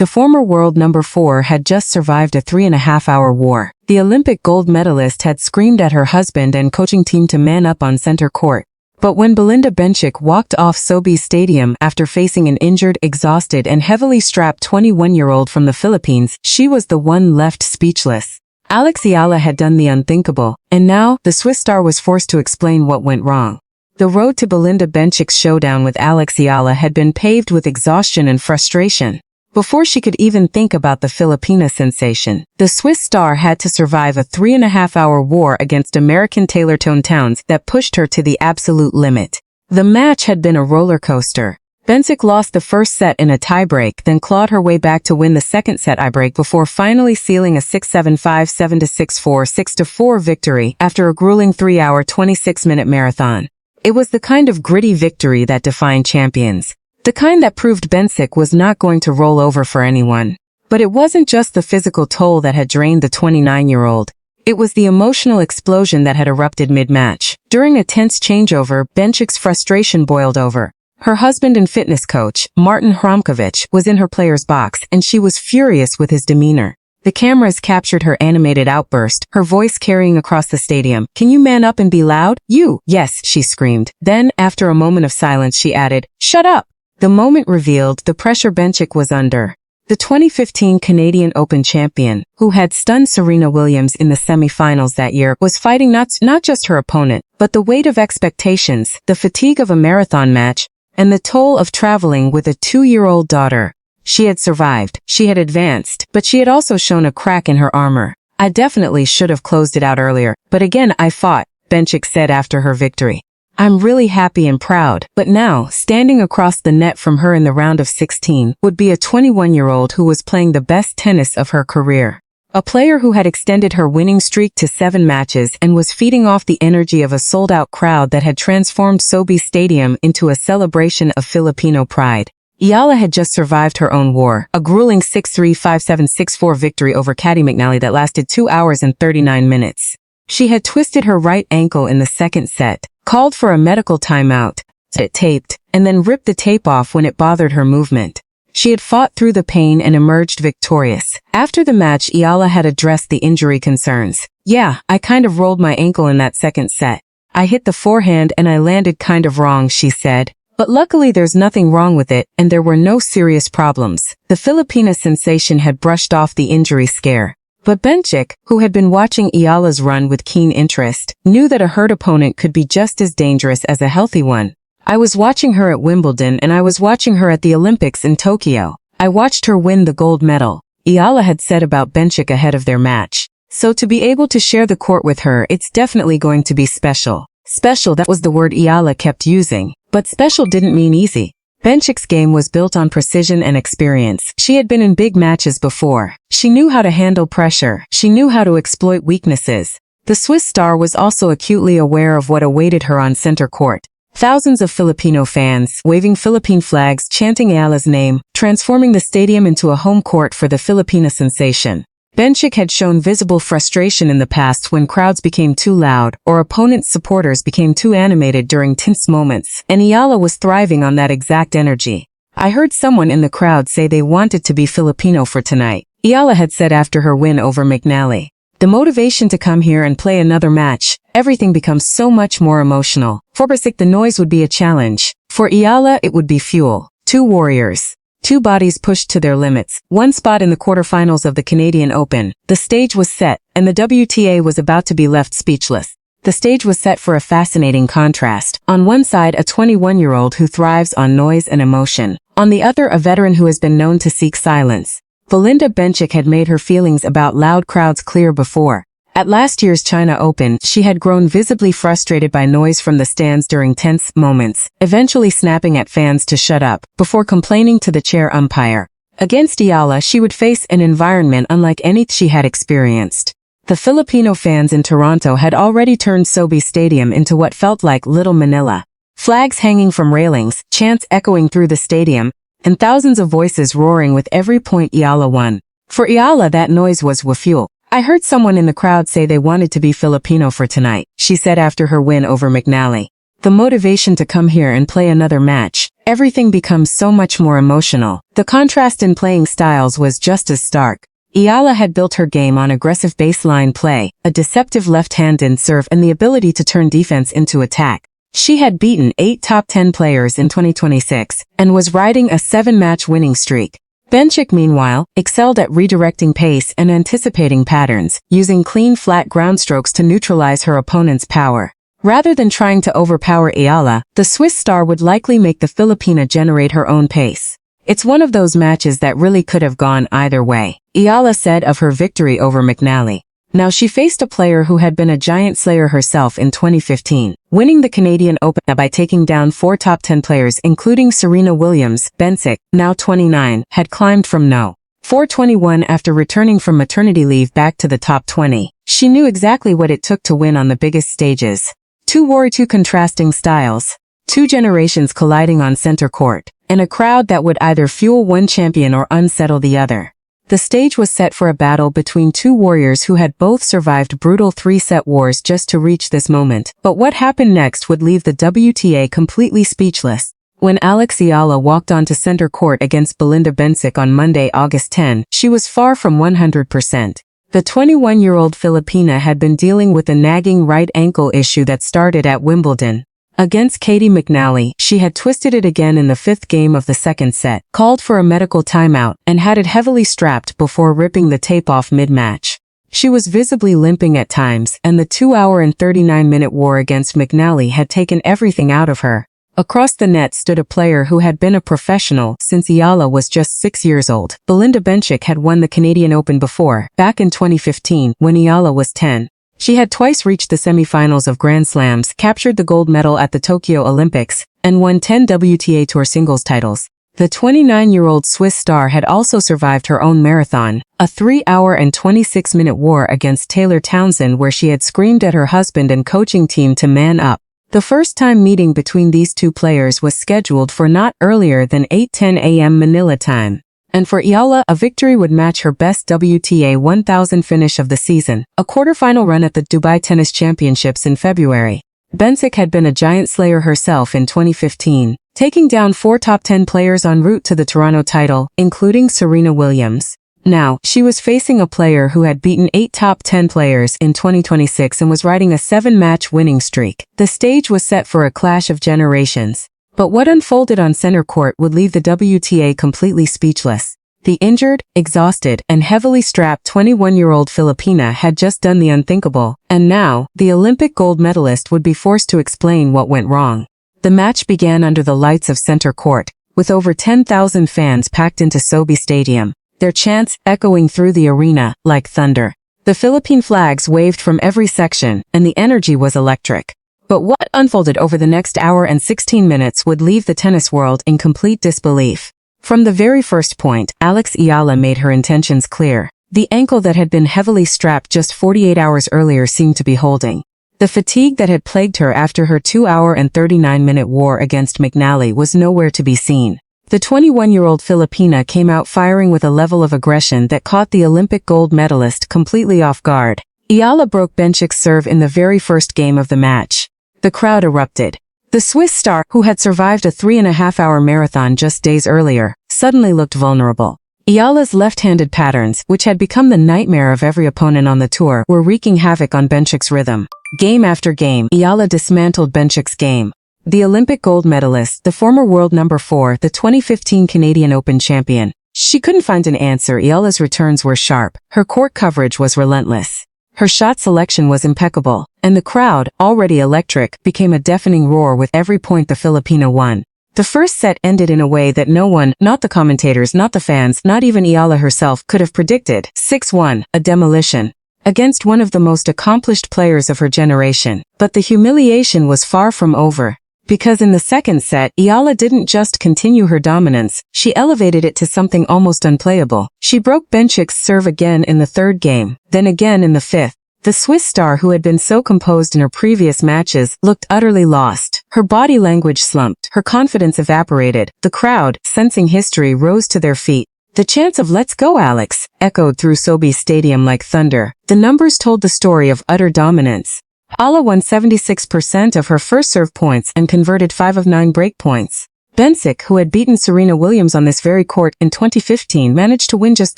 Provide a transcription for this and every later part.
The former world number 4 had just survived a 3.5-hour war. The Olympic gold medalist had screamed at her husband and coaching team to man up on center court. But when Belinda Bencic walked off Sobeys Stadium after facing an injured, exhausted, and heavily strapped 21-year-old from the Philippines, she was the one left speechless. Eala had done the unthinkable, and now, the Swiss star was forced to explain what went wrong. The road to Belinda Bencic's showdown with Eala had been paved with exhaustion and frustration. Before she could even think about the Filipina sensation, the Swiss star had to survive a 3.5-hour war against American Taylorton Towns that pushed her to the absolute limit. The match had been a roller coaster. Bencic lost the first set in a tiebreak, then clawed her way back to win the second set tiebreak before finally sealing a 6-7, 5-7, 6-4, 6-4 victory after a grueling 3-hour 26-minute marathon. It was the kind of gritty victory that defined champions. The kind that proved Bencic was not going to roll over for anyone. But it wasn't just the physical toll that had drained the 29-year-old. It was the emotional explosion that had erupted mid-match. During a tense changeover, Bencic's frustration boiled over. Her husband and fitness coach, Martin Hromkovich, was in her player's box, and she was furious with his demeanor. The cameras captured her animated outburst, her voice carrying across the stadium. "Can you man up and be loud? You!" "Yes," she screamed. Then, after a moment of silence, she added, "Shut up!" The moment revealed the pressure Bencic was under. The 2015 Canadian Open champion, who had stunned Serena Williams in the semifinals that year, was fighting not just her opponent, but the weight of expectations, the fatigue of a marathon match, and the toll of traveling with a 2-year-old daughter. She had survived, she had advanced, but she had also shown a crack in her armor. "I definitely should have closed it out earlier, but again I fought," Bencic said after her victory. "I'm really happy and proud, but now, standing across the net from her in the round of 16, would be a 21-year-old who was playing the best tennis of her career. A player who had extended her winning streak to 7 matches and was feeding off the energy of a sold-out crowd that had transformed Sobeys Stadium into a celebration of Filipino pride. Eala had just survived her own war, a grueling 6-3, 5-7, 6-4 victory over Caddy McNally that lasted 2 hours and 39 minutes. She had twisted her right ankle in the second set, called for a medical timeout, it taped, and then ripped the tape off when it bothered her movement. She had fought through the pain and emerged victorious. After the match, Eala had addressed the injury concerns. "Yeah, I kind of rolled my ankle in that second set. I hit the forehand and I landed kind of wrong," she said. "But luckily there's nothing wrong with it, and there were no serious problems." The Filipina sensation had brushed off the injury scare. But Bencic, who had been watching Eala's run with keen interest, knew that a hurt opponent could be just as dangerous as a healthy one. "I was watching her at Wimbledon and I was watching her at the Olympics in Tokyo. I watched her win the gold medal," Eala had said about Bencic ahead of their match. "So to be able to share the court with her, it's definitely going to be special." Special, that was the word Eala kept using. But special didn't mean easy. Bencic's game was built on precision and experience. She had been in big matches before. She knew how to handle pressure. She knew how to exploit weaknesses. The Swiss star was also acutely aware of what awaited her on center court. Thousands of Filipino fans, waving Philippine flags, chanting Eala's name, transforming the stadium into a home court for the Filipina sensation. Bencic had shown visible frustration in the past when crowds became too loud or opponents' supporters became too animated during tense moments, and Eala was thriving on that exact energy. "I heard someone in the crowd say they wanted to be Filipino for tonight," Eala had said after her win over McNally. "The motivation to come here and play another match, everything becomes so much more emotional." For Bencic, the noise would be a challenge. For Eala, it would be fuel. 2 warriors. 2 bodies pushed to their limits. 1 spot in the quarterfinals of the Canadian Open. The stage was set, and the WTA was about to be left speechless. The stage was set for a fascinating contrast. On one side, a 21-year-old who thrives on noise and emotion. On the other, a veteran who has been known to seek silence. Belinda Bencic had made her feelings about loud crowds clear before. At last year's China Open, she had grown visibly frustrated by noise from the stands during tense moments, eventually snapping at fans to shut up, before complaining to the chair umpire. Against Eala, she would face an environment unlike any she had experienced. The Filipino fans in Toronto had already turned Sobeys Stadium into what felt like Little Manila. Flags hanging from railings, chants echoing through the stadium, and thousands of voices roaring with every point Eala won. For Eala, that noise was fuel. "I heard someone in the crowd say they wanted to be Filipino for tonight," she said after her win over McNally. the motivation to come here and play another match. Everything becomes so much more emotional. The contrast in playing styles was just as stark. Eala had built her game on aggressive baseline play, a deceptive left-handed serve and the ability to turn defense into attack. She had beaten 8 top 10 players in 2026 and was riding a 7-match winning streak. Bencic, meanwhile, excelled at redirecting pace and anticipating patterns, using clean flat ground strokes to neutralize her opponent's power. Rather than trying to overpower Eala, the Swiss star would likely make the Filipina generate her own pace. It's one of those matches that really could have gone either way, Eala said of her victory over McNally. Now she faced a player who had been a giant slayer herself in 2015, winning the Canadian Open by taking down 4 top 10 players including Serena Williams. Bencic, now 29, had climbed from no. 421 after returning from maternity leave back to the top 20. She knew exactly what it took to win on the biggest stages. Two contrasting styles, 2 generations colliding on center court, and a crowd that would either fuel one champion or unsettle the other. The stage was set for a battle between 2 warriors who had both survived brutal 3-set wars just to reach this moment. But what happened next would leave the WTA completely speechless. When Alex Eala walked onto center court against Belinda Bencic on Monday, August 10, she was far from 100%. The 21-year-old Filipina had been dealing with a nagging right ankle issue that started at Wimbledon. Against Katie McNally, she had twisted it again in the 5th game of the 2nd set, called for a medical timeout, and had it heavily strapped before ripping the tape off mid-match. She was visibly limping at times, and the 2-hour and 39-minute war against McNally had taken everything out of her. Across the net stood a player who had been a professional since Eala was just 6 years old. Belinda Bencic had won the Canadian Open before, back in 2015, when Eala was 10. She had twice reached the semifinals of Grand Slams, captured the gold medal at the Tokyo Olympics, and won 10 WTA Tour singles titles. The 29-year-old Swiss star had also survived her own marathon, a 3-hour and 26-minute war against Taylor Townsend where she had screamed at her husband and coaching team to man up. The first-time meeting between these 2 players was scheduled for not earlier than 8:10 a.m. Manila time. And for Eala, a victory would match her best WTA 1000 finish of the season, a quarterfinal run at the Dubai Tennis Championships in February. Bencic had been a giant slayer herself in 2015, taking down 4 top 10 players en route to the Toronto title, including Serena Williams. Now, she was facing a player who had beaten 8 top 10 players in 2026 and was riding a 7-match winning streak. The stage was set for a clash of generations. But what unfolded on center court would leave the WTA completely speechless. The injured, exhausted, and heavily strapped 21-year-old Filipina had just done the unthinkable, and now, the Olympic gold medalist would be forced to explain what went wrong. The match began under the lights of center court, with over 10,000 fans packed into Sobeys Stadium, their chants echoing through the arena like thunder. The Philippine flags waved from every section, and the energy was electric. But what unfolded over the next hour and 16 minutes would leave the tennis world in complete disbelief. From the very first point, Alex Eala made her intentions clear. The ankle that had been heavily strapped just 48 hours earlier seemed to be holding. The fatigue that had plagued her after her 2-hour and 39-minute war against McNally was nowhere to be seen. The 21-year-old Filipina came out firing with a level of aggression that caught the Olympic gold medalist completely off guard. Eala broke Bencic's serve in the very first game of the match. The crowd erupted. The Swiss star, who had survived a 3.5-hour marathon just days earlier, suddenly looked vulnerable. Eala's left-handed patterns, which had become the nightmare of every opponent on the tour, were wreaking havoc on Bencic's rhythm. Game after game, Eala dismantled Bencic's game. The Olympic gold medalist, the former world number 4, the 2015 Canadian Open champion. She couldn't find an answer. Eala's returns were sharp. Her court coverage was relentless. Her shot selection was impeccable, and the crowd, already electric, became a deafening roar with every point the Filipina won. The first set ended in a way that no one, not the commentators, not the fans, not even Eala herself, could have predicted. 6-1, a demolition. Against one of the most accomplished players of her generation. But the humiliation was far from over. Because in the second set, Eala didn't just continue her dominance, she elevated it to something almost unplayable. She broke Bencic's serve again in the 3rd game, then again in the 5th. The Swiss star, who had been so composed in her previous matches, looked utterly lost. Her body language slumped, her confidence evaporated. The crowd, sensing history, rose to their feet. The chants of "Let's go, Alex!" echoed through Sobeys Stadium like thunder. The numbers told the story of utter dominance. Eala won 76% of her first serve points and converted 5 of 9 break points. Bencic, who had beaten Serena Williams on this very court in 2015, managed to win just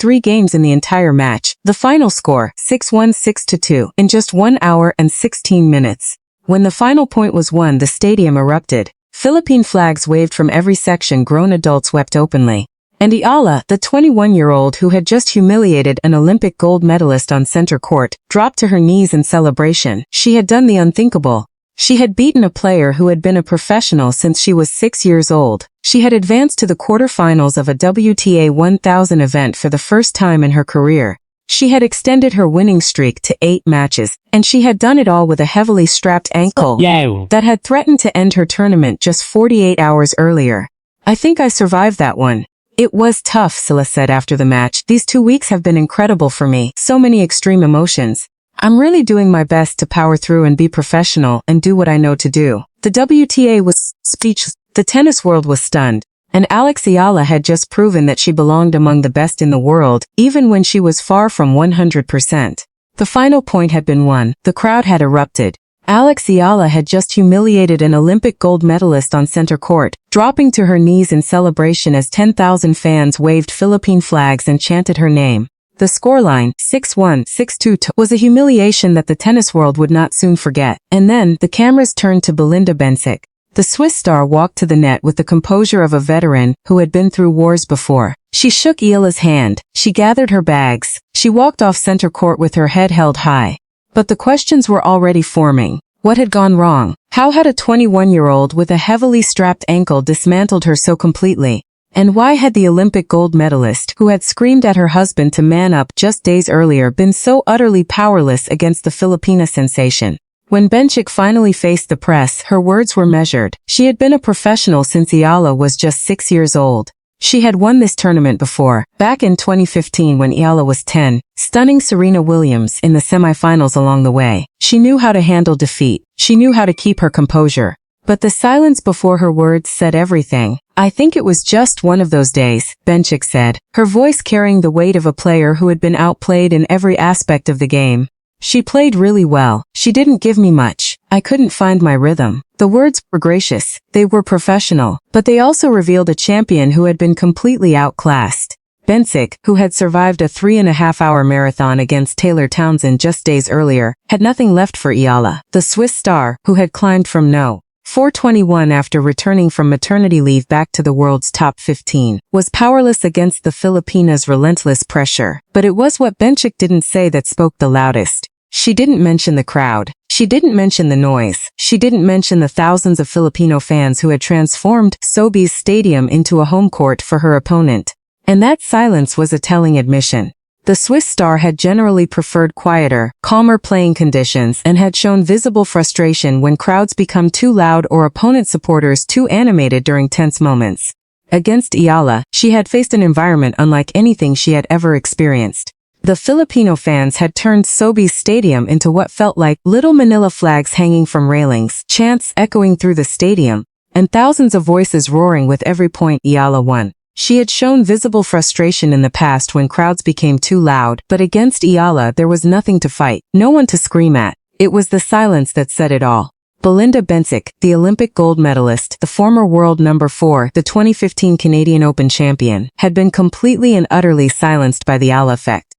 3 games in the entire match. The final score, 6-1, 6-2, in just 1 hour and 16 minutes. When the final point was won, the stadium erupted. Philippine flags waved from every section, grown adults wept openly. And Eala, the 21-year-old who had just humiliated an Olympic gold medalist on center court, dropped to her knees in celebration. She had done the unthinkable. She had beaten a player who had been a professional since she was 6 years old. She had advanced to the quarterfinals of a WTA 1000 event for the first time in her career. She had extended her winning streak to 8 matches, and she had done it all with a heavily strapped ankle that had threatened to end her tournament just 48 hours earlier. "I think I survived that one. It was tough," Silla said after the match. "These 2 weeks have been incredible for me. So many extreme emotions. I'm really doing my best to power through and be professional and do what I know to do." The WTA was speechless. The tennis world was stunned. And Eala had just proven that she belonged among the best in the world, even when she was far from 100%. The final point had been won. The crowd had erupted. Eala had just humiliated an Olympic gold medalist on center court, dropping to her knees in celebration as 10,000 fans waved Philippine flags and chanted her name. The scoreline, 6-1, 6-2, was a humiliation that the tennis world would not soon forget. And then, the cameras turned to Belinda Bencic. The Swiss star walked to the net with the composure of a veteran who had been through wars before. She shook Eala's hand. She gathered her bags. She walked off center court with her head held high. But the questions were already forming. What had gone wrong? How had a 21-year-old with a heavily strapped ankle dismantled her so completely? And why had the Olympic gold medalist, who had screamed at her husband to man up just days earlier, been so utterly powerless against the Filipina sensation? When Bencic finally faced the press, her words were measured. She had been a professional since Eala was just 6 years old. She had won this tournament before, back in 2015 when Eala was 10, stunning Serena Williams in the semifinals along the way. She knew how to handle defeat. She knew how to keep her composure. But the silence before her words said everything. "I think it was just one of those days," Bencic said, her voice carrying the weight of a player who had been outplayed in every aspect of the game. "She played really well. She didn't give me much. I couldn't find my rhythm." The words were gracious. They were professional. But they also revealed a champion who had been completely outclassed. Bencic, who had survived a 3.5-hour marathon against Taylor Townsend just days earlier, had nothing left for Eala. The Swiss star, who had climbed from no. 421 after returning from maternity leave back to the world's top 15, was powerless against the Filipina's relentless pressure. But it was what Bencic didn't say that spoke the loudest. She didn't mention the crowd. She didn't mention the noise. She didn't mention the thousands of Filipino fans who had transformed Sobeys Stadium into a home court for her opponent. And that silence was a telling admission. The Swiss star had generally preferred quieter, calmer playing conditions and had shown visible frustration when crowds become too loud or opponent supporters too animated during tense moments. Against Eala, she had faced an environment unlike anything she had ever experienced. The Filipino fans had turned Sobeys Stadium into what felt like little Manila flags hanging from railings, chants echoing through the stadium, and thousands of voices roaring with every point Eala won. She had shown visible frustration in the past when crowds became too loud, but against Eala there was nothing to fight, no one to scream at. It was the silence that said it all. Belinda Bencic, the Olympic gold medalist, the former world number 4, the 2015 Canadian Open champion, had been completely and utterly silenced by the Eala effect.